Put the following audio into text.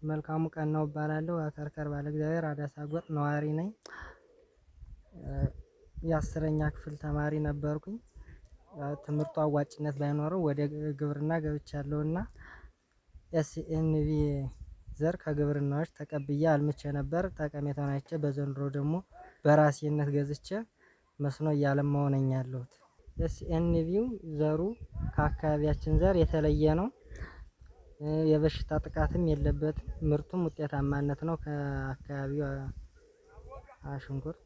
መልካሙ ቀናው እባላለሁ። ከርከር ባለ እግዚአብሔር አዳሳ ጎጥ ነዋሪ ነኝ። የ10ኛ ክፍል ተማሪ ነበርኩኝ። ትምህርቱ አዋጭነት ባይኖረው ወደ ግብርና ገብቻለሁና ኤስኤንቪ ዘር ከግብርናዎች ተቀብዬ አልምቼ ነበር። ጠቀሜታውን አይቼ በዘንድሮ ደግሞ በራሴነት ገዝቼ መስኖ እያለማሁ ነኝ ያለሁት። ኤስኤንቪው ዘሩ ከአካባቢያችን ዘር የተለየ ነው። የበሽታ ጥቃትም የለበትም። ምርቱም ውጤታማነት ነው። ከአካባቢው ሽንኩርት